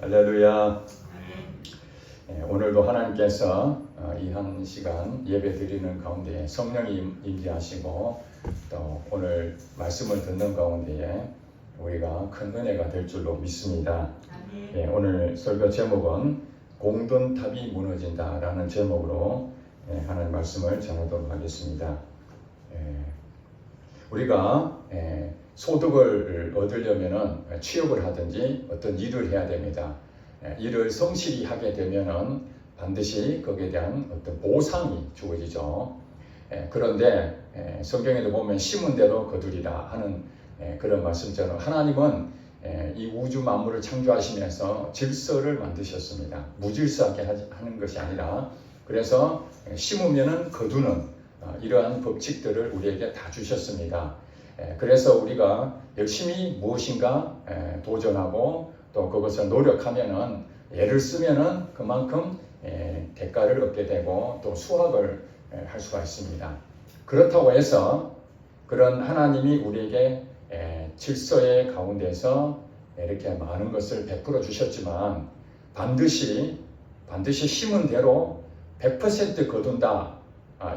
할렐루야. 오늘도 하나님께서 이 한 시간 예배 드리는 가운데에 성령이 임재하시고 또 오늘 말씀을 듣는 가운데에 우리가 큰 은혜가 될 줄로 믿습니다. 오늘 설교 제목은 공든탑이 무너진다라는 제목으로 하나님 말씀을 전하도록 하겠습니다. 우리가 소득을 얻으려면 취업을 하든지 어떤 일을 해야 됩니다. 일을 성실히 하게 되면 반드시 거기에 대한 어떤 보상이 주어지죠. 그런데 성경에도 보면 심은 대로 거두리라 하는 그런 말씀처럼 하나님은 이 우주 만물을 창조하시면서 질서를 만드셨습니다. 무질서하게 하는 것이 아니라 그래서 심으면 거두는 이러한 법칙들을 우리에게 다 주셨습니다. 그래서 우리가 열심히 무엇인가 도전하고 또 그것을 노력하면은 애를 쓰면은 그만큼 대가를 얻게 되고 또 수확을 할 수가 있습니다. 그렇다고 해서 그런 하나님이 우리에게 질서의 가운데서 이렇게 많은 것을 베풀어 주셨지만 반드시 심은 대로 100% 거둔다.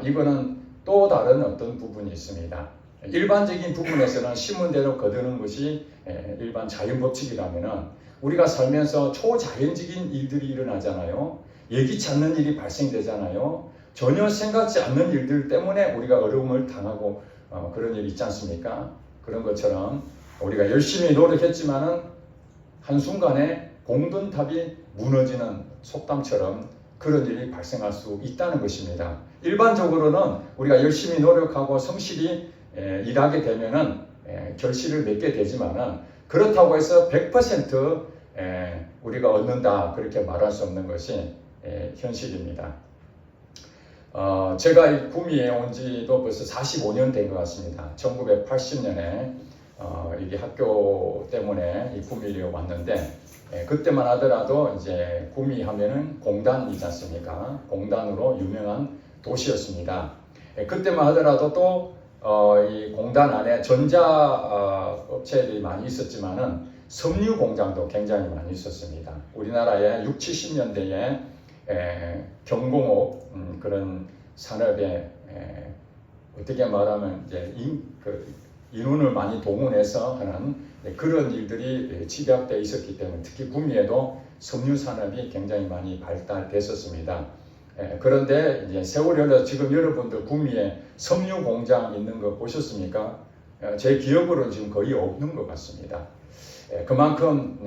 이거는 또 다른 어떤 부분이 있습니다. 일반적인 부분에서는 심은 대로 거두는 것이 일반 자연법칙이라면 우리가 살면서 초자연적인 일들이 일어나잖아요. 예기치 않는 일이 발생되잖아요. 전혀 생각지 않는 일들 때문에 우리가 어려움을 당하고 그런 일이 있지 않습니까? 그런 것처럼 우리가 열심히 노력했지만은 한순간에 공든탑이 무너지는 속담처럼 그런 일이 발생할 수 있다는 것입니다. 일반적으로는 우리가 열심히 노력하고 성실히 일하게 되면은 결실을 맺게 되지만은 그렇다고 해서 100% 우리가 얻는다 그렇게 말할 수 없는 것이 현실입니다. 제가 이 구미에 온 지도 벌써 45년 된 것 같습니다. 1980년에 이게 학교 때문에 이 구미에 왔는데 그때만 하더라도 이제 구미 하면은 공단이지 않습니까? 공단으로 유명한 도시였습니다. 그때만 하더라도 또 이 공단 안에 전자 업체들이 많이 있었지만은 섬유 공장도 굉장히 많이 있었습니다. 우리나라에 60, 70년대에 경공업 그런 산업에 어떻게 말하면 이제 인원을 많이 동원해서 하는 그런 일들이 집약되어 있었기 때문에 특히 구미에도 섬유 산업이 굉장히 많이 발달됐었습니다. 그런데 이제 세월이 흘러 지금 여러분들 구미에 섬유 공장 있는 거 보셨습니까? 제 기억으로는 지금 거의 없는 것 같습니다. 그만큼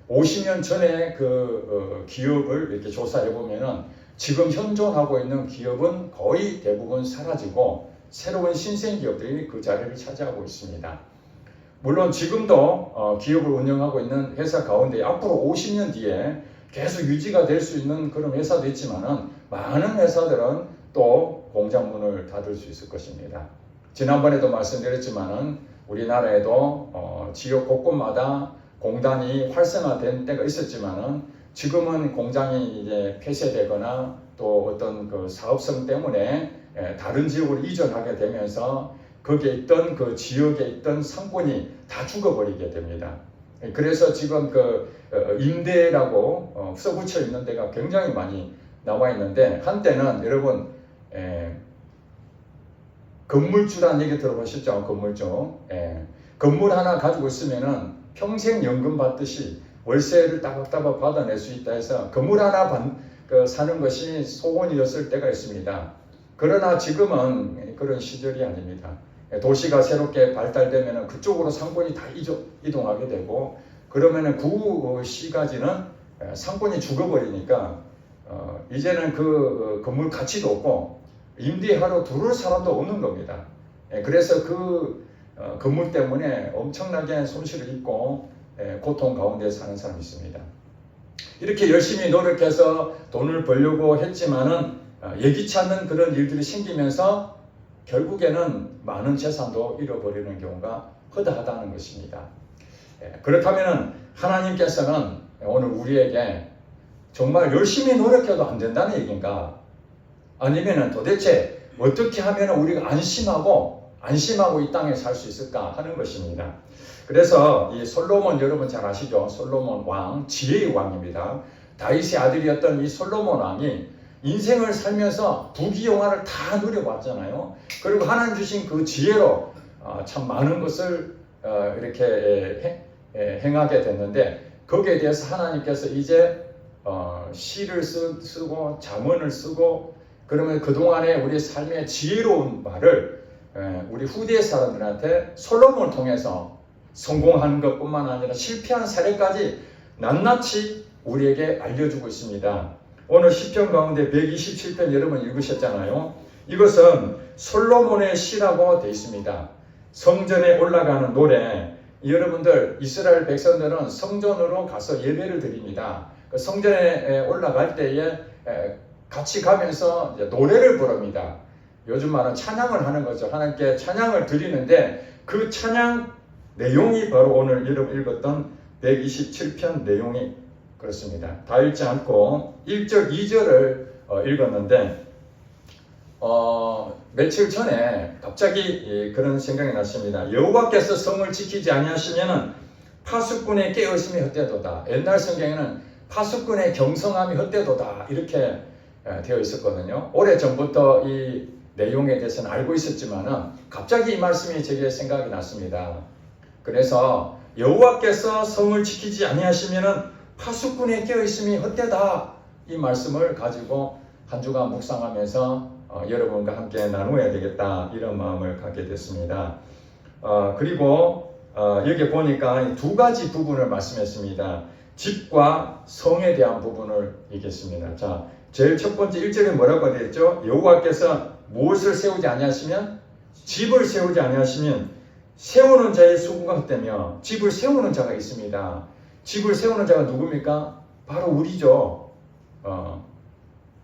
50년 전에 그 기업을 이렇게 조사해 보면은 지금 현존하고 있는 기업은 거의 대부분 사라지고 새로운 신생 기업들이 그 자리를 차지하고 있습니다. 물론 지금도 기업을 운영하고 있는 회사 가운데 앞으로 50년 뒤에 계속 유지가 될 수 있는 그런 회사도 있지만은 많은 회사들은 또 공장 문을 닫을 수 있을 것입니다. 지난번에도 말씀드렸지만은 우리나라에도 지역 곳곳마다 공단이 활성화된 때가 있었지만은 지금은 공장이 이제 폐쇄되거나 또 어떤 그 사업성 때문에 다른 지역으로 이전하게 되면서 거기에 있던 그 지역에 있던 상권이 다 죽어버리게 됩니다. 그래서 지금 그 임대라고 써붙여 있는 데가 굉장히 많이 나와 있는데 한때는 여러분 건물주라는 얘기 들어보셨죠? 건물주. 건물 하나 가지고 있으면은 평생 연금 받듯이 월세를 따박따박 받아낼 수 있다 해서 건물 하나 사는 것이 소원이었을 때가 있습니다. 그러나 지금은 그런 시절이 아닙니다. 도시가 새롭게 발달되면 그쪽으로 상권이 다 이동하게 되고 그러면은 그 시까지는 상권이 죽어버리니까 이제는 그 건물 가치도 없고 임대하러 들어올 사람도 없는 겁니다. 그래서 그 건물 때문에 엄청나게 손실을 입고 고통 가운데 사는 사람이 있습니다. 이렇게 열심히 노력해서 돈을 벌려고 했지만은 예기치 않는 그런 일들이 생기면서 결국에는 많은 재산도 잃어버리는 경우가 허다하다는 것입니다. 그렇다면 하나님께서는 오늘 우리에게 정말 열심히 노력해도 안 된다는 얘기인가? 아니면 도대체 어떻게 하면 우리가 안심하고 이 땅에 살 수 있을까 하는 것입니다. 그래서 이 솔로몬 여러분 잘 아시죠? 솔로몬 왕, 지혜의 왕입니다. 다윗의 아들이었던 이 솔로몬 왕이 인생을 살면서 부귀영화를 다 누려봤잖아요. 그리고 하나님 주신 그 지혜로 참 많은 것을 이렇게 행하게 됐는데, 거기에 대해서 하나님께서 이제 시를 쓰고 잠언을 쓰고, 그러면 그동안에 우리 삶의 지혜로운 말을 우리 후대 사람들한테 솔로몬을 통해서 성공한 것뿐만 아니라 실패한 사례까지 낱낱이 우리에게 알려주고 있습니다. 오늘 시편 가운데 127편 여러분 읽으셨잖아요. 이것은 솔로몬의 시라고 되어 있습니다. 성전에 올라가는 노래. 여러분들 이스라엘 백성들은 성전으로 가서 예배를 드립니다. 성전에 올라갈 때에 같이 가면서 노래를 부릅니다. 요즘 말은 찬양을 하는 거죠. 하나님께 찬양을 드리는데 그 찬양 내용이 바로 오늘 여러분 읽었던 127편 내용이 그렇습니다. 다 읽지 않고 1절, 2절을 읽었는데 며칠 전에 갑자기 그런 생각이 났습니다. 여호와께서 성을 지키지 아니하시면은 파수꾼의 깨어있음이 헛되도다. 옛날 성경에는 파수꾼의 경성함이 헛되도다 이렇게 되어 있었거든요. 오래전부터 이 내용에 대해서는 알고 있었지만은 갑자기 이 말씀이 제게 생각이 났습니다. 그래서 여호와께서 성을 지키지 아니하시면은 파수꾼의 깨어있음이 헛되다, 이 말씀을 가지고 한 주간 묵상하면서 여러분과 함께 나누어야 되겠다, 이런 마음을 갖게 됐습니다. 그리고 여기 보니까 두 가지 부분을 말씀했습니다. 집과 성에 대한 부분을 얘기했습니다. 자, 제일 첫 번째 1절에 뭐라고 되어 있죠? 여호와께서 무엇을 세우지 아니하시면, 집을 세우지 아니하시면 세우는 자의 수고가 헛되며, 집을 세우는 자가 있습니다. 집을 세우는 자가 누굽니까? 바로 우리죠.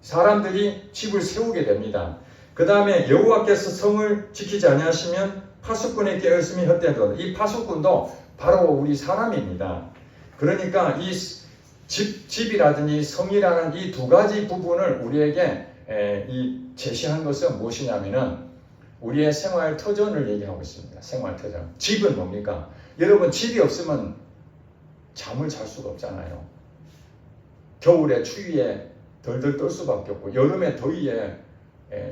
사람들이 집을 세우게 됩니다. 그 다음에 여호와께서 성을 지키지 아니하시면 파수꾼의 깨어있음이 헛되도다. 이 파수꾼도 바로 우리 사람입니다. 그러니까 이 집이라든지 성이라는 이 두 가지 부분을 우리에게 제시한 것은 무엇이냐면은 우리의 생활 터전을 얘기하고 있습니다. 생활 터전. 집은 뭡니까? 여러분, 집이 없으면 잠을 잘 수가 없잖아요. 겨울에 추위에 덜덜 떨 수밖에 없고, 여름에 더위에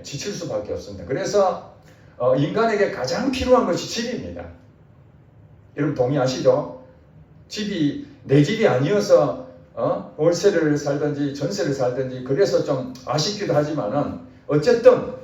지칠 수밖에 없습니다. 그래서 인간에게 가장 필요한 것이 집입니다. 여러분 동의하시죠? 집이 내 집이 아니어서 월세를 살든지 전세를 살든지 그래서 좀 아쉽기도 하지만은 어쨌든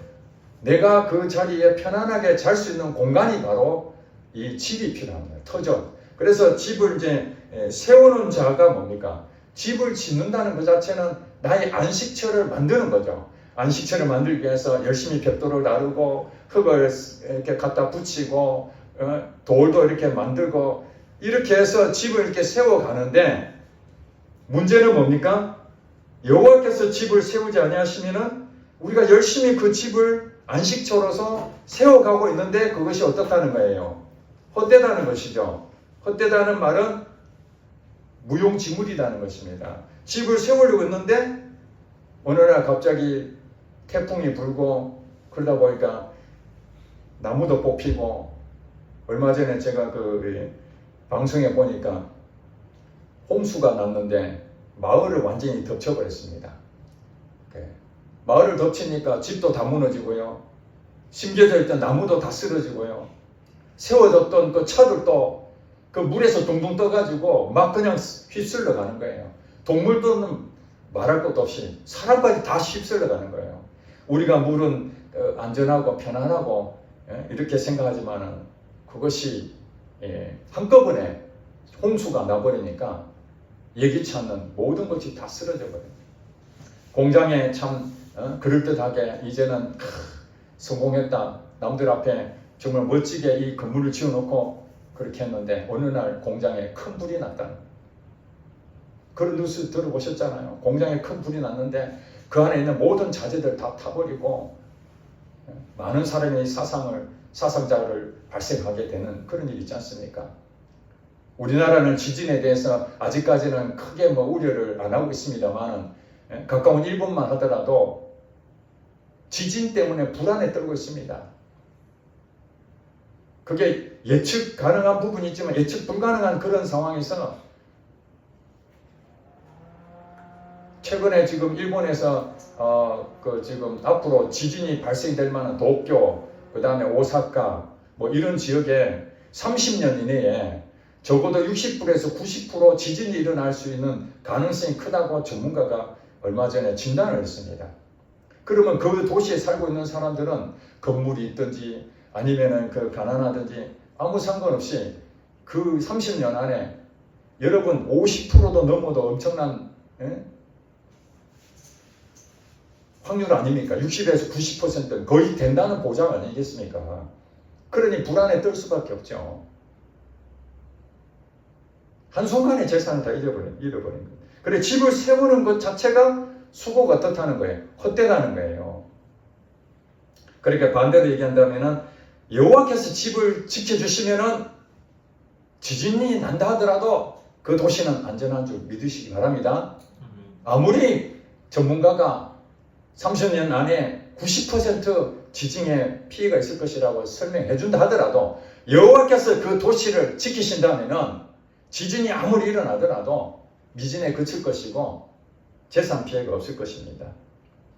내가 그 자리에 편안하게 잘 수 있는 공간이 바로 이 집이 필요합니다. 터전. 그래서 집을 이제 세우는 자가 뭡니까? 집을 짓는다는 것 자체는 나의 안식처를 만드는 거죠. 안식처를 만들기 위해서 열심히 벽돌을 나르고 흙을 이렇게 갖다 붙이고 돌도 이렇게 만들고 이렇게 해서 집을 이렇게 세워가는데, 문제는 뭡니까? 여호와께서 집을 세우지 아니하시면은 우리가 열심히 그 집을 안식처로서 세워가고 있는데 그것이 어떻다는 거예요? 헛되다는 것이죠. 헛되다는 말은 무용지물이라는 것입니다. 집을 세우려고 했는데 어느 날 갑자기 태풍이 불고 그러다 보니까 나무도 뽑히고, 얼마 전에 제가 그 방송에 보니까 홍수가 났는데 마을을 완전히 덮쳐버렸습니다. 마을을 덮치니까 집도 다 무너지고요, 심겨져 있던 나무도 다 쓰러지고요, 세워뒀던 그 차들도 그 물에서 둥둥 떠가지고 막 그냥 휩쓸려 가는 거예요. 동물들은 말할 것도 없이 사람까지 다 휩쓸려 가는 거예요. 우리가 물은 안전하고 편안하고 이렇게 생각하지만은 그것이 한꺼번에 홍수가 나버리니까 예기치 않는 모든 것이 다 쓰러져 버려요. 공장에 참 그럴듯하게 이제는 성공했다, 남들 앞에 정말 멋지게 이 건물을 지어놓고 그렇게 했는데 어느 날 공장에 큰 불이 났다는, 그런 뉴스 들어보셨잖아요. 공장에 큰 불이 났는데 그 안에 있는 모든 자재들 다 타버리고 많은 사람이 사상자를 발생하게 되는 그런 일이 있지 않습니까? 우리나라는 지진에 대해서 아직까지는 크게 우려를 안 하고 있습니다만, 가까운 일본만 하더라도 지진 때문에 불안에 떨고 있습니다. 그게 예측 가능한 부분이 있지만 예측 불가능한 그런 상황에서 최근에 지금 일본에서 지금 앞으로 지진이 발생될 만한 도쿄, 그 다음에 오사카 뭐 이런 지역에 30년 이내에 적어도 60%에서 90% 지진이 일어날 수 있는 가능성이 크다고 전문가가 얼마 전에 진단을 했습니다. 그러면 그 도시에 살고 있는 사람들은 건물이 있든지 아니면은 그 가난하든지 아무 상관없이 그 30년 안에 여러분 50%도 넘어도 엄청난 확률 아닙니까? 60에서 90% 거의 된다는 보장 아니겠습니까? 그러니 불안에 떨 수밖에 없죠. 한순간에 재산을 다 잃어버린 거예요. 그래 집을 세우는 것 자체가 수고가 어떻다는 거예요? 헛되다는 거예요. 그러니까 반대로 얘기한다면은 여호와께서 집을 지켜주시면은 지진이 난다 하더라도 그 도시는 안전한 줄 믿으시기 바랍니다. 아무리 전문가가 30년 안에 90% 지진의 피해가 있을 것이라고 설명해 준다 하더라도 여호와께서 그 도시를 지키신다면은 지진이 아무리 일어나더라도 미진에 그칠 것이고 재산 피해가 없을 것입니다.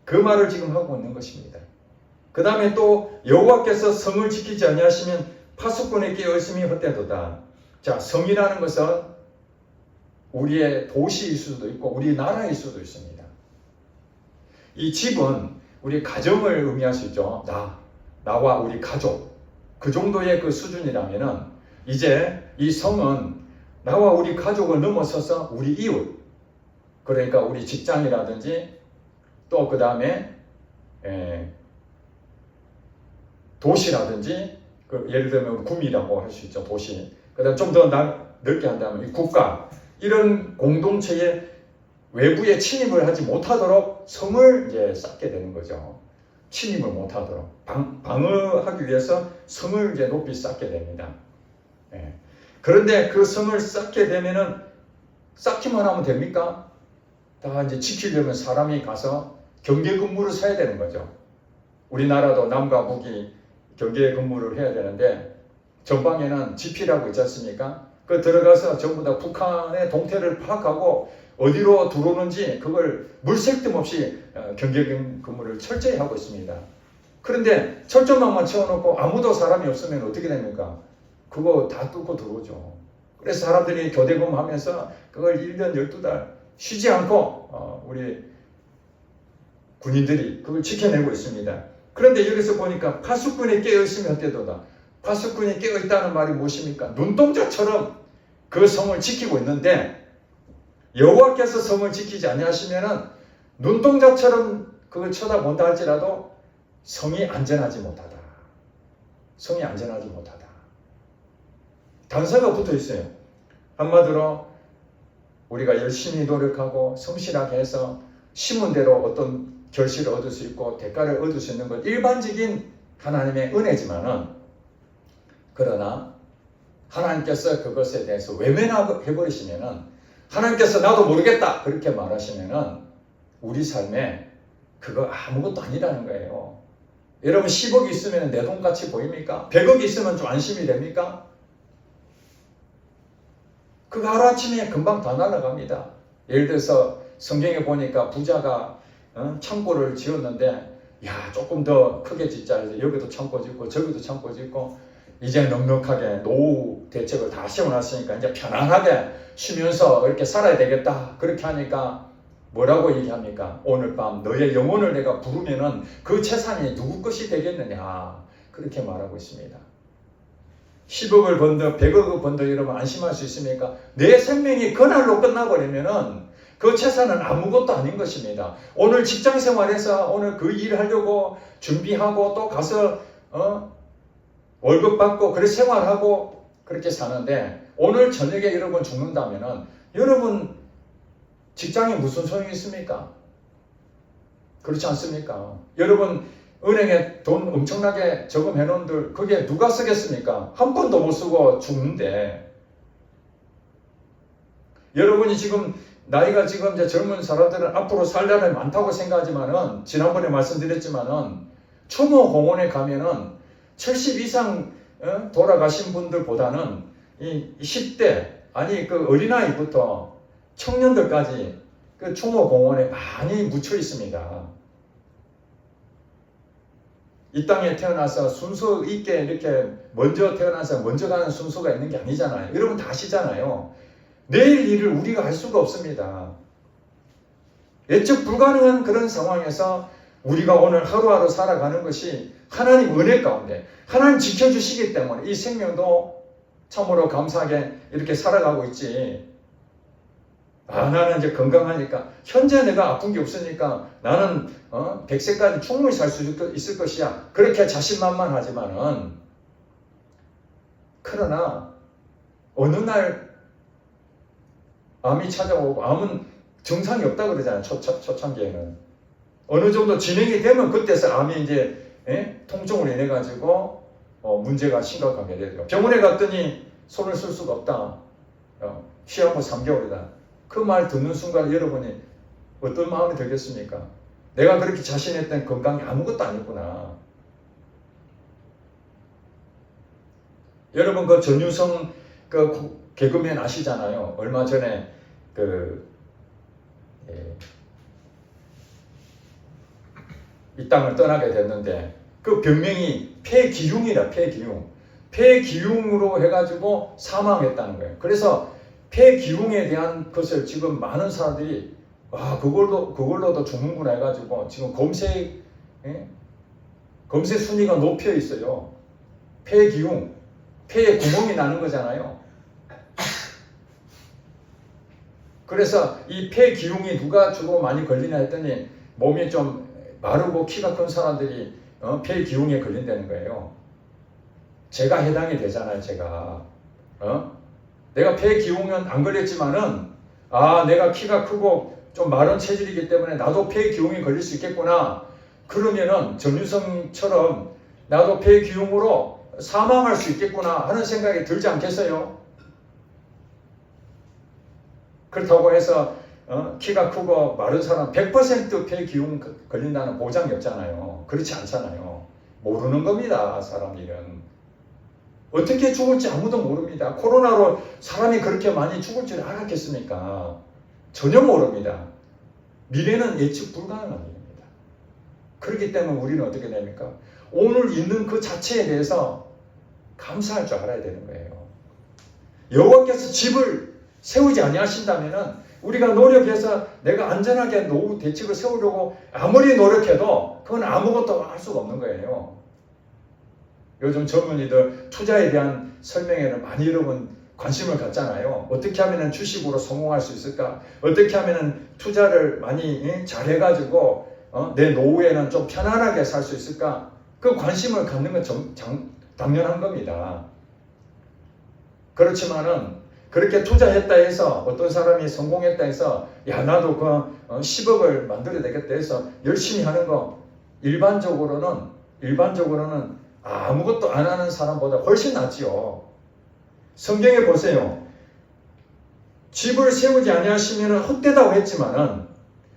그 말을 지금 하고 있는 것입니다. 그 다음에 또 여호와께서 성을 지키지 아니하시면 파수꾼의 깨어있음이 헛되도다. 자, 성이라는 것은 우리의 도시일 수도 있고 우리나라일 수도 있습니다. 이 집은 우리 가정을 의미할 수 있죠. 나와 우리 가족 그 정도의 그 수준이라면은 이제 이 성은 나와 우리 가족을 넘어서서 우리 이웃, 그러니까 우리 직장이라든지 또 그 다음에 도시라든지 예를 들면 구미라고 할 수 있죠. 도시. 그 다음 좀 더 넓게 한다면 이 국가, 이런 공동체에 외부에 침입을 하지 못하도록 성을 이제 쌓게 되는 거죠. 침입을 못하도록 방어하기 위해서 성을 이제 높이 쌓게 됩니다. 그런데 그 성을 쌓게 되면은 쌓기만 하면 됩니까? 다 이제 지키려면 사람이 가서 경계 근무를 서야 되는 거죠. 우리나라도 남과 북이 경계 근무를 해야 되는데 전방에는 지피라고 있지 않습니까? 그 들어가서 전부 다 북한의 동태를 파악하고 어디로 들어오는지 그걸 물색뜸 없이 경계 근무를 철저히 하고 있습니다. 그런데 철조망만 채워놓고 아무도 사람이 없으면 어떻게 됩니까? 그거 다 뚫고 들어오죠. 그래서 사람들이 교대 근무하면서 그걸 1년 12달 쉬지 않고 우리 군인들이 그걸 지켜내고 있습니다. 그런데 여기서 보니까 파수꾼이 깨어있으면 헛되도다. 파수꾼이 깨어있다는 말이 무엇입니까? 눈동자처럼 그 성을 지키고 있는데 여호와께서 성을 지키지 아니하시면은 눈동자처럼 그걸 쳐다본다 할지라도 성이 안전하지 못하다. 성이 안전하지 못하다. 단서가 붙어 있어요. 한마디로 우리가 열심히 노력하고 성실하게 해서 심은 대로 어떤 결실을 얻을 수 있고 대가를 얻을 수 있는 것 일반적인 하나님의 은혜지만은 그러나 하나님께서 그것에 대해서 외면해버리시면은 하나님께서 나도 모르겠다 그렇게 말하시면은 우리 삶에 그거 아무것도 아니라는 거예요. 여러분 10억이 있으면 내 돈같이 보입니까? 100억이 있으면 좀 안심이 됩니까? 그거 하루아침에 금방 다 날아갑니다. 예를 들어서 성경에 보니까 부자가 창고를 지었는데 야 조금 더 크게 짓자 해서 여기도 창고 짓고 저기도 창고 짓고 이제 넉넉하게 노후 대책을 다 세워놨으니까 이제 편안하게 쉬면서 이렇게 살아야 되겠다. 그렇게 하니까 뭐라고 얘기합니까? 오늘 밤 너의 영혼을 내가 부르면은 그 재산이 누구 것이 되겠느냐. 그렇게 말하고 있습니다. 10억을 번더 100억을 번더 여러분 안심할 수 있습니까? 내 생명이 그날로 끝나버리면은 그 재산은 아무것도 아닌 것입니다. 오늘 직장 생활에서 오늘 그 일을 하려고 준비하고 또 가서 월급 받고 그렇게 생활하고 그렇게 사는데 오늘 저녁에 여러분 죽는다면은 여러분 직장에 무슨 소용이 있습니까? 그렇지 않습니까? 여러분 은행에 돈 엄청나게 저금해 놓은들 그게 누가 쓰겠습니까? 한 번도 못 쓰고 죽는데 여러분이 지금 나이가 지금 이제 젊은 사람들은 앞으로 살 날이 많다고 생각하지만은 지난번에 말씀드렸지만은 추모 공원에 가면은 70 이상 돌아가신 분들보다는 이 10대 아니 그 어린아이부터 청년들까지 그 추모공원에 많이 묻혀 있습니다. 이 땅에 태어나서 순서 있게 이렇게 먼저 태어나서 먼저 가는 순서가 있는 게 아니잖아요. 여러분 다 아시잖아요. 내일 일을 우리가 알 수가 없습니다. 예측 불가능한 그런 상황에서 우리가 오늘 하루하루 살아가는 것이 하나님 은혜 가운데 하나님 지켜주시기 때문에 이 생명도 참으로 감사하게 이렇게 살아가고 있지. 나는 이제 건강하니까 현재 내가 아픈 게 없으니까 나는 100세까지 충분히 살 수 있을 것이야. 그렇게 자신만만하지만은 그러나 어느 날 암이 찾아오고 암은 증상이 없다 그러잖아요. 초창기에는 어느 정도 진행이 되면 그때서 암이 이제 통증으로 인해 가지고 문제가 심각하게 되죠. 병원에 갔더니 손을 쓸 수가 없다. 취하고 3개월이다. 그 말 듣는 순간 여러분이 어떤 마음이 들겠습니까? 내가 그렇게 자신했던 건강이 아무것도 아니구나. 여러분 그 전유성 그 개그맨 아시잖아요. 얼마 전에 이 땅을 떠나게 됐는데 그 병명이 폐기흉이라 폐기흉. 폐기흉으로 해가지고 사망했다는 거예요. 그래서 폐기흉에 대한 것을 지금 많은 사람들이 그걸로도 죽는구나 해가지고 지금 검색 순위가 높여 있어요. 폐기흉, 폐에 구멍이 나는 거잖아요. 그래서 이 폐기흉이 누가 주로 많이 걸리냐 했더니 몸이 좀 마르고 키가 큰 사람들이 폐기흉에 걸린다는 거예요. 제가 해당이 되잖아요. 제가 내가 폐기흉은 안 걸렸지만은 내가 키가 크고 좀 마른 체질이기 때문에 나도 폐기흉에 걸릴 수 있겠구나. 그러면은 전유성처럼 나도 폐기흉으로 사망할 수 있겠구나 하는 생각이 들지 않겠어요? 그렇다고 해서 키가 크고 마른 사람 100% 폐기흉 걸린다는 보장이 없잖아요. 그렇지 않잖아요. 모르는 겁니다. 사람 일은. 어떻게 죽을지 아무도 모릅니다. 코로나로 사람이 그렇게 많이 죽을 줄 알았겠습니까? 전혀 모릅니다. 미래는 예측 불가능한 일입니다. 그렇기 때문에 우리는 어떻게 됩니까? 오늘 있는 그 자체에 대해서 감사할 줄 알아야 되는 거예요. 여호와께서 집을 세우지 아니하신다면은 우리가 노력해서 내가 안전하게 노후 대책을 세우려고 아무리 노력해도 그건 아무것도 할 수가 없는 거예요. 요즘 젊은이들 투자에 대한 설명에는 많이 여러분 관심을 갖잖아요. 어떻게 하면 주식으로 성공할 수 있을까? 어떻게 하면 투자를 많이 잘해가지고 내 노후에는 좀 편안하게 살 수 있을까? 그 관심을 갖는 건 당연한 겁니다. 그렇지만은 그렇게 투자했다 해서 어떤 사람이 성공했다 해서 나도 그 10억을 만들어야 되겠다 해서 열심히 하는 거 일반적으로는 아무것도 안 하는 사람보다 훨씬 낫지요. 성경에 보세요. 집을 세우지 아니하시면 헛되다고 했지만은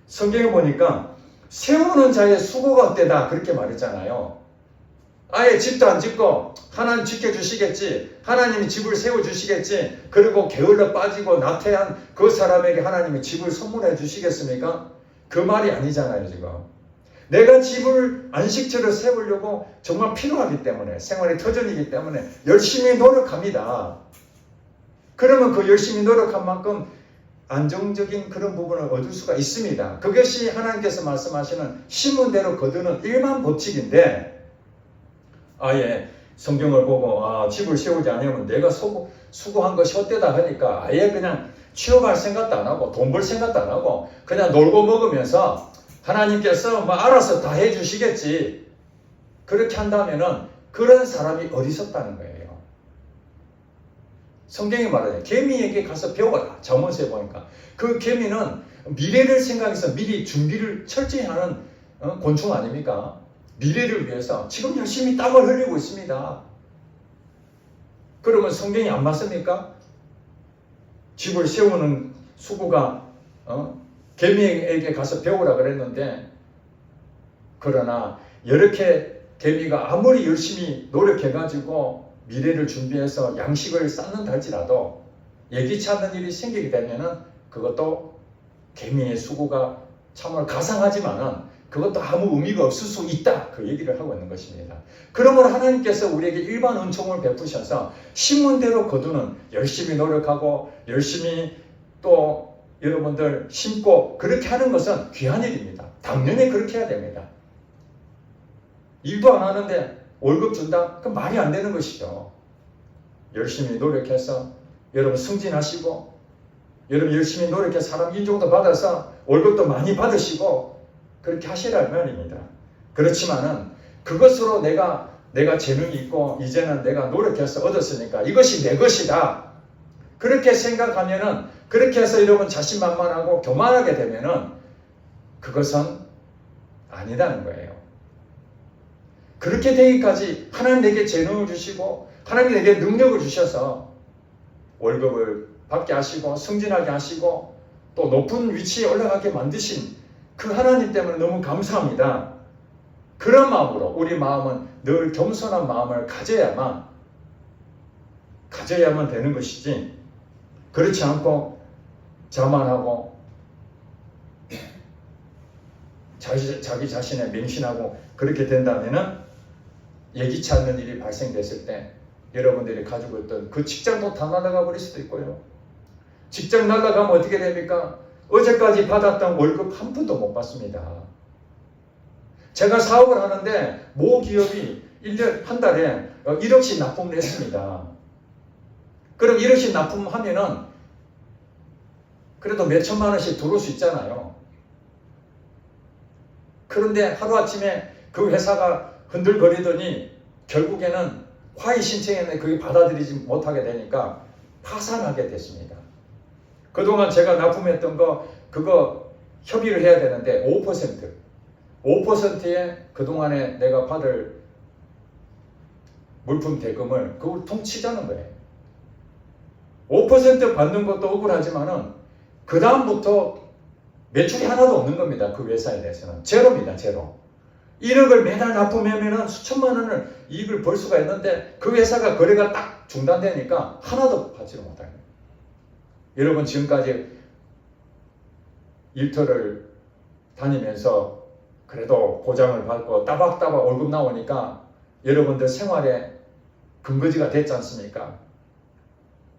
성경에 보니까 세우는 자의 수고가 헛되다 그렇게 말했잖아요. 아예 집도 안 짓고 하나님 지켜주시겠지. 하나님이 집을 세워주시겠지. 그리고 게을러 빠지고 나태한 그 사람에게 하나님이 집을 선물해 주시겠습니까? 그 말이 아니잖아요. 지금. 내가 집을 안식처를 세우려고 정말 필요하기 때문에 생활의 터전이기 때문에 열심히 노력합니다. 그러면 그 열심히 노력한 만큼 안정적인 그런 부분을 얻을 수가 있습니다. 그것이 하나님께서 말씀하시는 심은 대로 거두는 일반 법칙인데 아예 성경을 보고 집을 세우지 않으면 내가 수고한 것이 헛되다 하니까 아예 그냥 취업할 생각도 안 하고 돈 벌 생각도 안 하고 그냥 놀고 먹으면서 하나님께서 알아서 다 해주시겠지. 그렇게 한다면은 그런 사람이 어리석다는 거예요. 성경이 말하죠. 개미에게 가서 배워라. 잠언서에 보니까 그 개미는 미래를 생각해서 미리 준비를 철저히 하는 곤충 아닙니까? 미래를 위해서 지금 열심히 땀을 흘리고 있습니다. 그러면 성경이 안 맞습니까? 집을 세우는 수고가 개미에게 가서 배우라 그랬는데 그러나 이렇게 개미가 아무리 열심히 노력해가지고 미래를 준비해서 양식을 쌓는다 할지라도 예기치 않는 일이 생기게 되면은 그것도 개미의 수고가 참으로 가상하지만은 그것도 아무 의미가 없을 수 있다. 그 얘기를 하고 있는 것입니다. 그러므로 하나님께서 우리에게 일반 은총을 베푸셔서 심은대로 거두는 열심히 노력하고 열심히 또 여러분들 심고 그렇게 하는 것은 귀한 일입니다. 당연히 그렇게 해야 됩니다. 일도 안 하는데 월급 준다? 그건 말이 안 되는 것이죠. 열심히 노력해서 여러분 승진하시고 여러분 열심히 노력해서 사람 인정도 받아서 월급도 많이 받으시고 그렇게 하시라는 말입니다. 그렇지만은 그것으로 내가 재능이 있고 이제는 내가 노력해서 얻었으니까 이것이 내 것이다. 그렇게 생각하면은 그렇게 해서 여러분 자신만만하고 교만하게 되면은 그것은 아니다는 거예요. 그렇게 되기까지 하나님 내게 재능을 주시고 하나님 내게 능력을 주셔서 월급을 받게 하시고 승진하게 하시고 또 높은 위치에 올라가게 만드신 그 하나님 때문에 너무 감사합니다. 그런 마음으로 우리 마음은 늘 겸손한 마음을 가져야만 되는 것이지 그렇지 않고 자만하고 자기 자신에 맹신하고 그렇게 된다면은 예기치 않는 일이 발생됐을 때 여러분들이 가지고 있던 그 직장도 다 날아가 버릴 수도 있고요. 직장 날아가면 어떻게 됩니까? 어제까지 받았던 월급 한 푼도 못 받습니다. 제가 사업을 하는데 모 기업이 1년 한 달에 1억씩 납품을 했습니다. 그럼 1억씩 납품하면은 그래도 몇 천만 원씩 들어올 수 있잖아요. 그런데 하루아침에 그 회사가 흔들거리더니 결국에는 화해 신청했는데 그게 받아들이지 못하게 되니까 파산하게 됐습니다. 그동안 제가 납품했던 거 그거 협의를 해야 되는데 5%에 그동안에 내가 받을 물품 대금을 그걸 통치자는 거예요. 5% 받는 것도 억울하지만은 그 다음부터 매출이 하나도 없는 겁니다. 그 회사에 대해서는 제로입니다. 제로. 1억을 매달 납품하면은 수천만 원을 이익을 벌 수가 있는데 그 회사가 거래가 딱 중단되니까 하나도 받지를 못해요. 여러분 지금까지 일터를 다니면서 그래도 보장을 받고 따박따박 월급 나오니까 여러분들 생활에 근거지가 됐지 않습니까?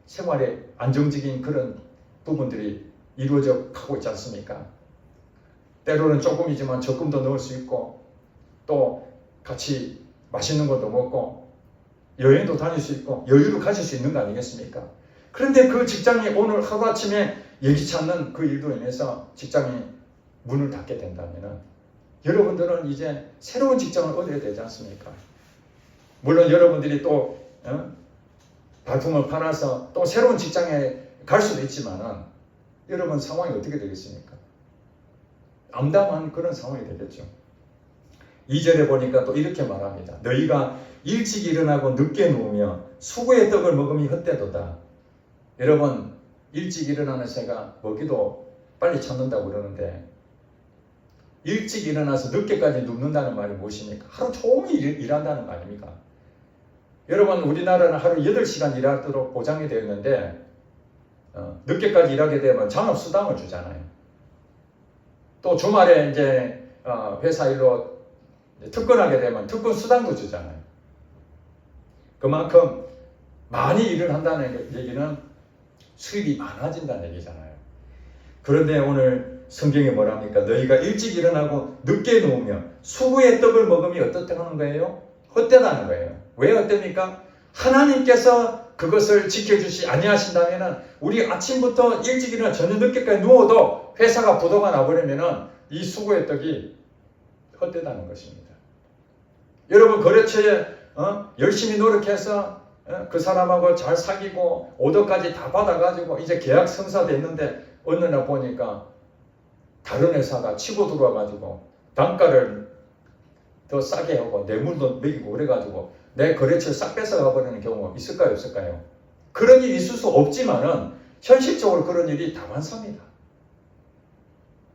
생활에 안정적인 그런 부분들이 이루어져 가고 있지 않습니까? 때로는 조금이지만 적금도 넣을 수 있고 또 같이 맛있는 것도 먹고 여행도 다닐 수 있고 여유를 가질 수 있는 거 아니겠습니까? 그런데 그 직장이 오늘 하루아침에 예기치 않는 그 일로 인해서 직장이 문을 닫게 된다면 여러분들은 이제 새로운 직장을 얻어야 되지 않습니까? 물론 여러분들이 또 발품을 팔아서 또 새로운 직장에 갈 수도 있지만은 여러분 상황이 어떻게 되겠습니까? 암담한 그런 상황이 되겠죠. 2절에 보니까 또 이렇게 말합니다. 너희가 일찍 일어나고 늦게 누우며 수고의 떡을 먹음이 헛되도다. 여러분 일찍 일어나는 새가 먹이도 빨리 찾는다고 그러는데 일찍 일어나서 늦게까지 눕는다는 말이 무엇입니까? 하루 종일 일한다는 거 아닙니까? 여러분 우리나라는 하루 8시간 일하도록 보장이 되어 있는데 늦게까지 일하게 되면 장업수당을 주잖아요. 또 주말에 이제 회사 일로 특근하게 되면 특근 수당도 주잖아요. 그만큼 많이 일을 한다는 얘기는 수입이 많아진다는 얘기잖아요. 그런데 오늘 성경에 뭐랍니까? 너희가 일찍 일어나고 늦게 누우며 수고의 떡을 먹음이 어떻다는 거예요? 헛되다는 거예요. 왜 헛됩니까? 하나님께서 그것을 지켜주시 아니하신다면 우리 아침부터 일찍 일어나 저녁 늦게까지 누워도 회사가 부도가 나버리면 이 수고의 떡이 헛되다는 것입니다. 여러분 거래처에 열심히 노력해서 그 사람하고 잘 사귀고 오더까지 다 받아가지고 이제 계약 성사됐는데 어느 날 보니까 다른 회사가 치고 들어와가지고 단가를 더 싸게 하고 뇌물도 먹이고 그래가지고 내 거래처를 싹 뺏어가 버리는 경우가 있을까요? 없을까요? 그런 일이 있을 수 없지만은 현실적으로 그런 일이 다반사입니다.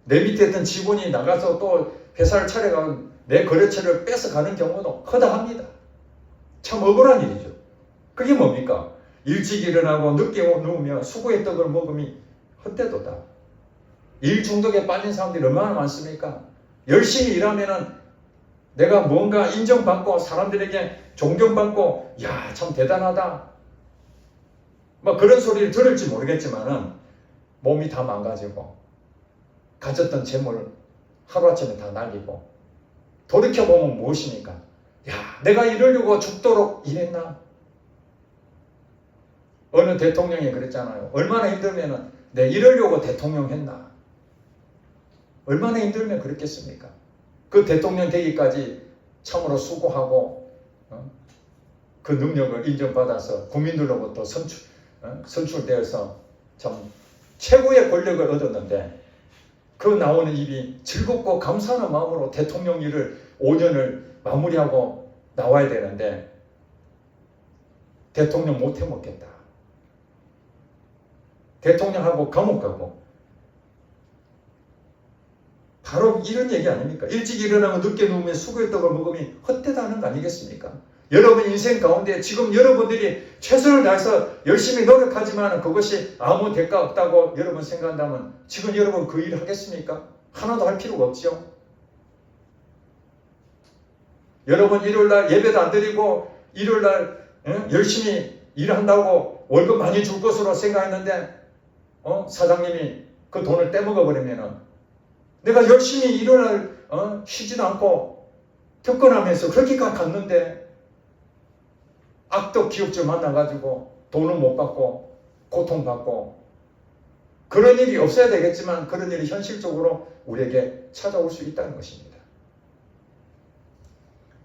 내 밑에 있던 직원이 나가서 또 회사를 차려가면 내 거래처를 뺏어가는 경우도 허다합니다. 참 억울한 일이죠. 그게 뭡니까? 일찍 일어나고 늦게 누우면 수고의 떡을 먹으면 헛되도다. 일 중독에 빠진 사람들이 얼마나 많습니까? 열심히 일하면은 내가 뭔가 인정받고 사람들에게 존경받고 야, 참 대단하다. 뭐 그런 소리를 들을지 모르겠지만은 몸이 다 망가지고 가졌던 재물 하루아침에 다 날리고 돌이켜보면 무엇입니까? 야, 내가 이러려고 죽도록 일했나? 어느 대통령이 그랬잖아요. 얼마나 힘들면은 내 이러려고 대통령 했나? 얼마나 힘들면 그랬겠습니까? 그 대통령 되기까지 참으로 수고하고 그 능력을 인정받아서 국민들로부터 선출되어서 참 최고의 권력을 얻었는데 그 나오는 입이 즐겁고 감사하는 마음으로 대통령 일을 5년을 마무리하고 나와야 되는데 대통령 못 해먹겠다. 대통령하고 감옥 가고 바로 이런 얘기 아닙니까? 일찍 일어나면 늦게 누우면 수고의 떡을 먹으면 헛되다는 거 아니겠습니까? 여러분 인생 가운데 지금 여러분들이 최선을 다해서 열심히 노력하지만 그것이 아무 대가 없다고 여러분 생각한다면 지금 여러분 그 일을 하겠습니까? 하나도 할 필요가 없죠. 여러분 일요일날 예배도 안 드리고 일요일날 열심히 일한다고 월급 많이 줄 것으로 생각했는데 사장님이 그 돈을 떼먹어버리면은 내가 열심히 일요일날 쉬지도 않고 접근하면서 그렇게까지 갔는데 악덕 기업주 만나가지고 돈은 못 받고 고통받고 그런 일이 없어야 되겠지만 그런 일이 현실적으로 우리에게 찾아올 수 있다는 것입니다.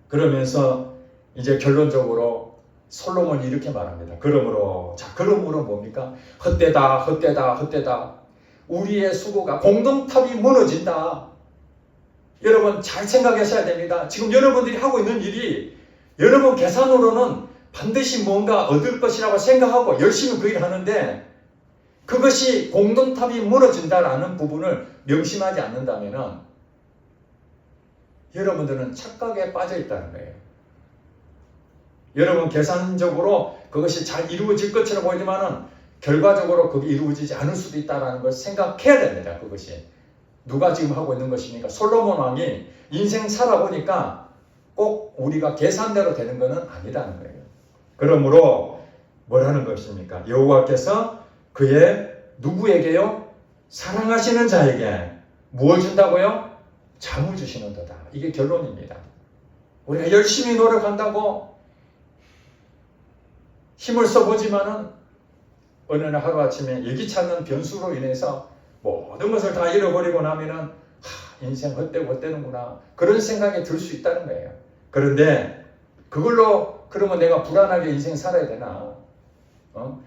그러면서 이제 결론적으로 솔로몬이 이렇게 말합니다. 그러므로 뭡니까? 헛되다. 우리의 수고가 공동탑이 무너진다. 여러분 잘 생각하셔야 됩니다. 지금 여러분들이 하고 있는 일이 여러분 계산으로는 반드시 뭔가 얻을 것이라고 생각하고 열심히 그 일을 하는데 그것이 공동탑이 무너진다라는 부분을 명심하지 않는다면 여러분들은 착각에 빠져 있다는 거예요. 여러분 계산적으로 그것이 잘 이루어질 것처럼 보이지만은 결과적으로 그게 이루어지지 않을 수도 있다는 걸 생각해야 됩니다. 그것이 누가 지금 하고 있는 것입니까? 솔로몬 왕이 인생 살아보니까 꼭 우리가 계산대로 되는 것은 아니라는 거예요. 그러므로 뭐라는 것입니까? 여호와께서 그의 누구에게요? 사랑하시는 자에게 무엇을 준다고요? 잠을 주시는도다. 이게 결론입니다. 우리가 열심히 노력한다고 힘을 써보지만은 어느 날 하루아침에 예기치 않는 변수로 인해서 모든 것을 다 잃어버리고 나면은 인생 헛되는구나 그런 생각이 들 수 있다는 거예요. 그런데 그걸로 그러면 내가 불안하게 인생 살아야 되나?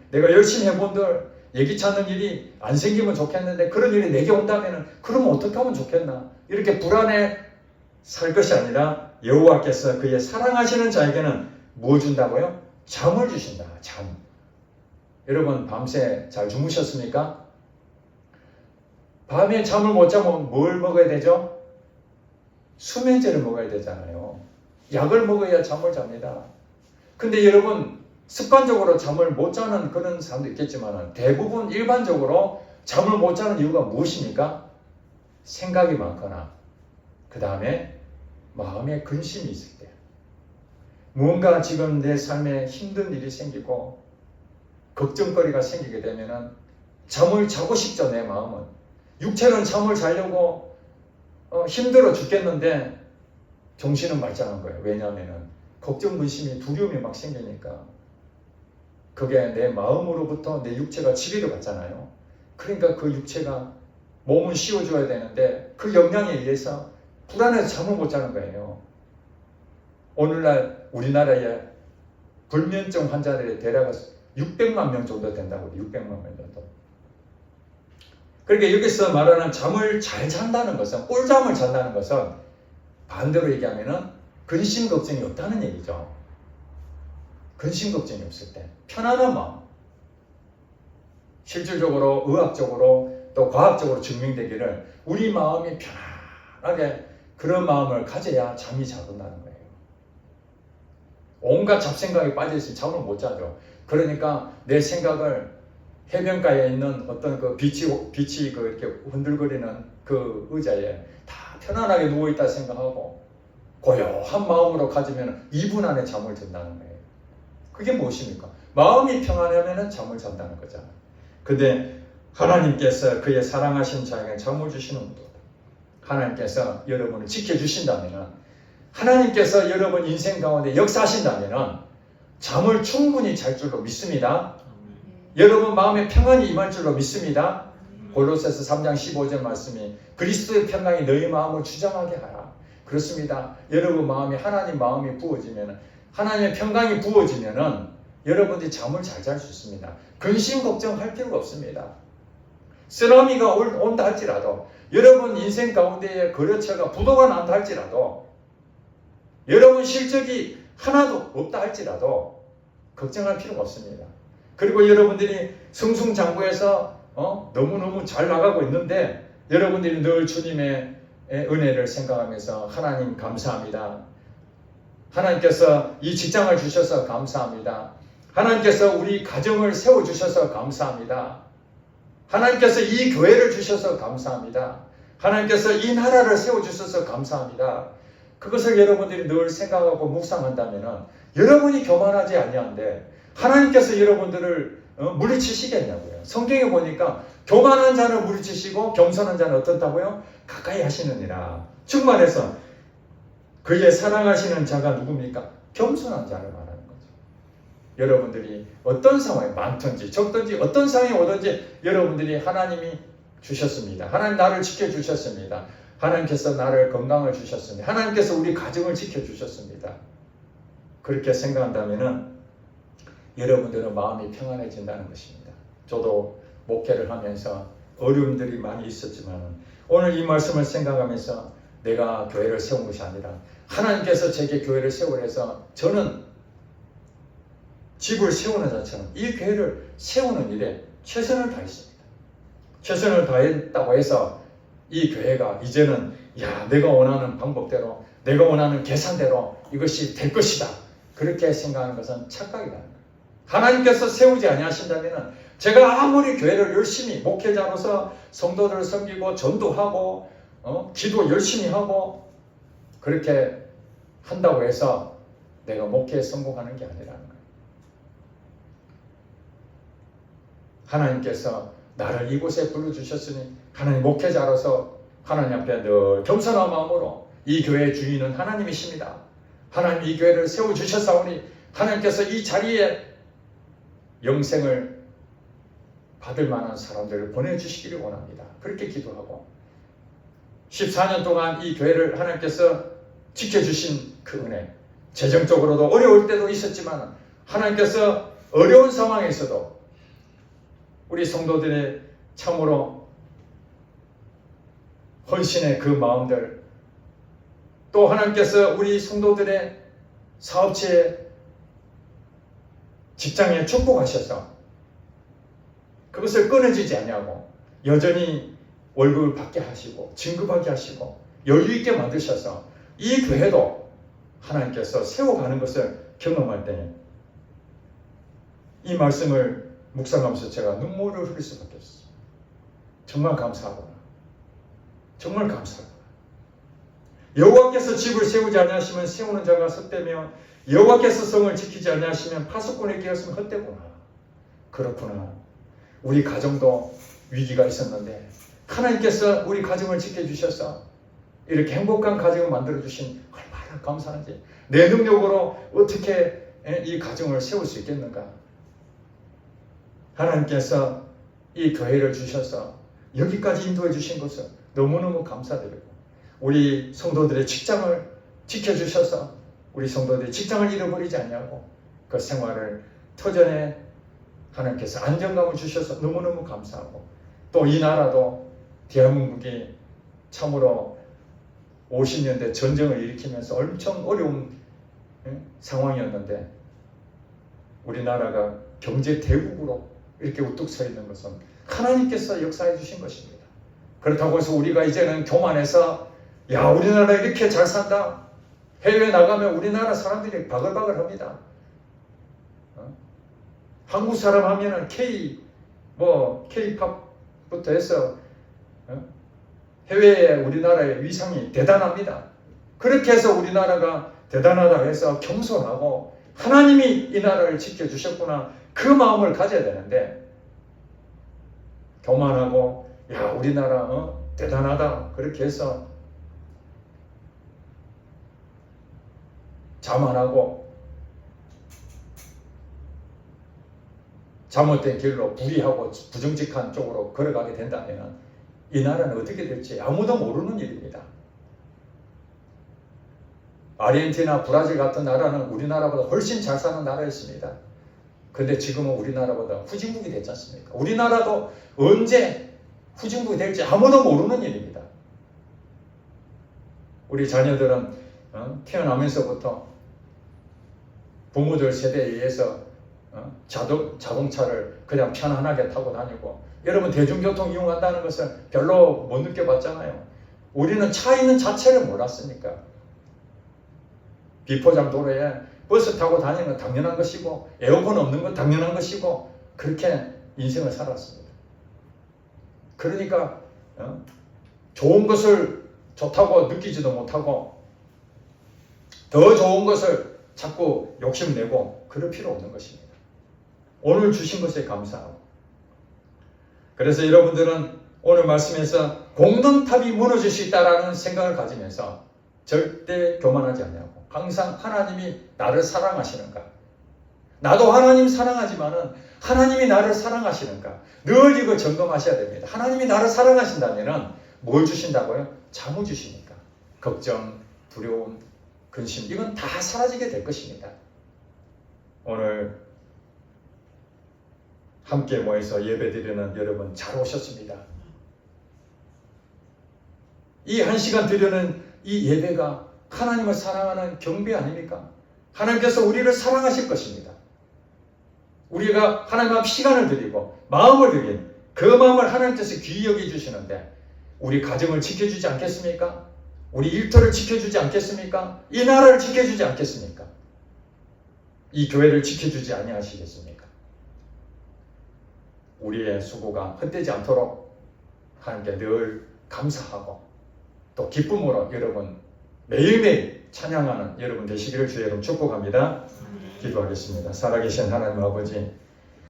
내가 열심히 해본들 예기치 않는 일이 안 생기면 좋겠는데 그런 일이 내게 온다면은 그러면 어떻게 하면 좋겠나? 이렇게 불안해 살 것이 아니라 여호와께서 그의 사랑하시는 자에게는 뭐 준다고요? 잠을 주신다. 잠. 여러분 밤새 잘 주무셨습니까? 밤에 잠을 못 자면 뭘 먹어야 되죠? 수면제를 먹어야 되잖아요. 약을 먹어야 잠을 잡니다. 근데 여러분 습관적으로 잠을 못 자는 그런 사람도 있겠지만 대부분 일반적으로 잠을 못 자는 이유가 무엇입니까? 생각이 많거나 그 다음에 마음에 근심이 있을 때 무언가 지금 내 삶에 힘든 일이 생기고 걱정거리가 생기게 되면은 잠을 자고 싶죠. 내 마음은 육체는 잠을 자려고 힘들어 죽겠는데 정신은 말짱한 거예요. 왜냐하면은 걱정, 근심이, 두려움이 막 생기니까 그게 내 마음으로부터 내 육체가 지배를 받잖아요. 그러니까 그 육체가 몸은 씌워줘야 되는데 그 영향에 의해서 불안해서 잠을 못 자는 거예요. 오늘날 우리나라에 불면증 환자들의 대략 600만 명 정도 된다고 해요. 600만 명 정도. 그러니까 여기서 말하는 잠을 잘 잔다는 것은 꿀잠을 잔다는 것은 반대로 얘기하면은 근심 걱정이 없다는 얘기죠. 근심 걱정이 없을 때 편안한 마음. 실질적으로 의학적으로 또 과학적으로 증명되기를 우리 마음이 편안하게 그런 마음을 가져야 잠이 잘 온다는 거예요. 온갖 잡생각에 빠져있으면 잠을 못 자죠. 그러니까 내 생각을 해변가에 있는 어떤 그 빛이 그 이렇게 흔들거리는 그 의자에 다 편안하게 누워있다 생각하고 고요한 마음으로 가지면 2분 안에 잠을 잔다는 거예요. 그게 무엇입니까? 마음이 평안하면 잠을 잔다는 거잖아요. 근데 하나님께서 그의 사랑하신 자에게 잠을 주시는 분도 하나님께서 여러분을 지켜주신다면 하나님께서 여러분 인생 가운데 역사하신다면 잠을 충분히 잘 줄로 믿습니다. 여러분 마음에 평안이 임할 줄로 믿습니다. 골로새서 3장 15절 말씀이 그리스도의 평강이 너희 마음을 주장하게 하라. 그렇습니다. 여러분 마음에 하나님 마음이 부어지면 하나님의 평강이 부어지면은 여러분들이 잠을 잘 잘 수 있습니다. 근심 걱정할 필요가 없습니다. 쓰나미가 온다 할지라도 여러분 인생 가운데에 거려처가 부도가 난다 할지라도 여러분 실적이 하나도 없다 할지라도 걱정할 필요가 없습니다. 그리고 여러분들이 승승장구해서 너무너무 잘 나가고 있는데 여러분들이 늘 주님의 은혜를 생각하면서 하나님 감사합니다. 하나님께서 이 직장을 주셔서 감사합니다. 하나님께서 우리 가정을 세워주셔서 감사합니다. 하나님께서 이 교회를 주셔서 감사합니다. 하나님께서 이 나라를 세워주셔서 감사합니다. 그것을 여러분들이 늘 생각하고 묵상한다면 여러분이 교만하지 아니한데 하나님께서 여러분들을 물리치시겠냐고요. 성경에 보니까 교만한 자는 물리치시고 겸손한 자는 어떻다고요? 가까이 하시느니라. 즉 말해서 그의 사랑하시는 자가 누굽니까? 겸손한 자를 말하는 거죠. 여러분들이 어떤 상황이 많든지 적든지 어떤 상황이 오든지 여러분들이 하나님이 주셨습니다. 하나님 나를 지켜주셨습니다. 하나님께서 나를 건강을 주셨습니다. 하나님께서 우리 가정을 지켜주셨습니다. 그렇게 생각한다면 여러분들은 마음이 평안해진다는 것입니다. 저도 목회를 하면서 어려움들이 많이 있었지만 오늘 이 말씀을 생각하면서 내가 교회를 세운 것이 아니라 하나님께서 제게 교회를 세우래서 저는 집을 세우는 자처럼 이 교회를 세우는 일에 최선을 다했습니다. 최선을 다했다고 해서 이 교회가 이제는 내가 원하는 방법대로 내가 원하는 계산대로 이것이 될 것이다. 그렇게 생각하는 것은 착각이라는 거예요. 하나님께서 세우지 아니하신다면 제가 아무리 교회를 열심히 목회자로서 성도들을 섬기고 전도하고 기도 열심히 하고 그렇게 한다고 해서 내가 목회에 성공하는 게 아니라는 거예요. 하나님께서 나를 이곳에 불러주셨으니 하나님 목회자로서 하나님 앞에 늘 겸손한 마음으로 이 교회의 주인은 하나님이십니다. 하나님 이 교회를 세워주셨사오니 하나님께서 이 자리에 영생을 받을 만한 사람들을 보내주시기를 원합니다. 그렇게 기도하고 14년 동안 이 교회를 하나님께서 지켜주신 그 은혜, 재정적으로도 어려울 때도 있었지만 하나님께서 어려운 상황에서도 우리 성도들의 참으로 헌신의 그 마음들, 또 하나님께서 우리 성도들의 사업체에 직장에 축복하셔서 그것을 끊어지지 아니하고 여전히 월급을 받게 하시고 진급하게 하시고 여유 있게 만드셔서 이 교회도 하나님께서 세워가는 것을 경험할 때 이 말씀을 묵상하면서 제가 눈물을 흘릴 수밖에 없어요. 정말 감사하구나. 정말 감사하구나. 여호와께서 집을 세우지 아니하시면 세우는 자가 헛되며 여호와께서 성을 지키지 아니하시면 파수꾼의 깨었으면 헛되구나. 그렇구나. 우리 가정도 위기가 있었는데 하나님께서 우리 가정을 지켜주셔서 이렇게 행복한 가정을 만들어주신 얼마나 감사한지. 내 능력으로 어떻게 이 가정을 세울 수 있겠는가. 하나님께서 이 교회를 주셔서 여기까지 인도해 주신 것을 너무너무 감사드리고 우리 성도들의 직장을 지켜주셔서 우리 성도들이 직장을 잃어버리지 않냐고 그 생활을 터전에 하나님께서 안정감을 주셔서 너무너무 감사하고 또 이 나라도 대한민국이 참으로 50년대 전쟁을 일으키면서 엄청 어려운 상황이었는데 우리나라가 경제 대국으로 이렇게 우뚝 서 있는 것은 하나님께서 역사해 주신 것입니다. 그렇다고 해서 우리가 이제는 교만해서 우리나라 이렇게 잘 산다. 해외 나가면 우리나라 사람들이 바글바글 합니다. 한국 사람 하면은 K-팝부터 해서 해외에 우리나라의 위상이 대단합니다. 그렇게 해서 우리나라가 대단하다고 해서 겸손하고 하나님이 이 나라를 지켜주셨구나 그 마음을 가져야 되는데 교만하고 야 우리나라 대단하다 그렇게 해서 자만하고 잘못된 길로 불의하고 부정직한 쪽으로 걸어가게 된다면 이 나라는 어떻게 될지 아무도 모르는 일입니다. 아르헨티나, 브라질 같은 나라는 우리나라보다 훨씬 잘 사는 나라였습니다. 근데 지금은 우리나라보다 후진국이 됐지 않습니까? 우리나라도 언제 후진국이 될지 아무도 모르는 일입니다. 우리 자녀들은 태어나면서부터 부모들 세대에 의해서 자동차를 그냥 편안하게 타고 다니고 여러분 대중교통 이용한다는 것을 별로 못 느껴봤잖아요. 우리는 차 있는 자체를 몰랐으니까 비포장 도로에 버스 타고 다니는 건 당연한 것이고 에어컨 없는 건 당연한 것이고 그렇게 인생을 살았습니다. 그러니까 좋은 것을 좋다고 느끼지도 못하고 더 좋은 것을 자꾸 욕심내고 그럴 필요 없는 것입니다. 오늘 주신 것에 감사하고 그래서 여러분들은 오늘 말씀에서 공동탑이 무너질 수 있다는 생각을 가지면서 절대 교만하지 않냐고 항상 하나님이 나를 사랑하시는가 나도 하나님 사랑하지만은 하나님이 나를 사랑하시는가 늘 이걸 점검하셔야 됩니다. 하나님이 나를 사랑하신다면은 뭘 주신다고요? 잠을 주시니까 걱정, 두려움, 근심 이건 다 사라지게 될 것입니다. 오늘 함께 모여서 예배드리는 여러분 잘 오셨습니다. 이 한 시간 드리는 이 예배가 하나님을 사랑하는 경배 아닙니까? 하나님께서 우리를 사랑하실 것입니다. 우리가 하나님 앞 시간을 드리고 마음을 드린 그 마음을 하나님께서 귀히 여겨주시는데 우리 가정을 지켜주지 않겠습니까? 우리 일터를 지켜주지 않겠습니까? 이 나라를 지켜주지 않겠습니까? 이 교회를 지켜주지 아니하시겠습니까? 우리의 수고가 헛되지 않도록 하나님께 늘 감사하고 또 기쁨으로 여러분 매일매일 찬양하는 여러분 되시기를 주의 이름 축복합니다. 기도하겠습니다. 살아계신 하나님 아버지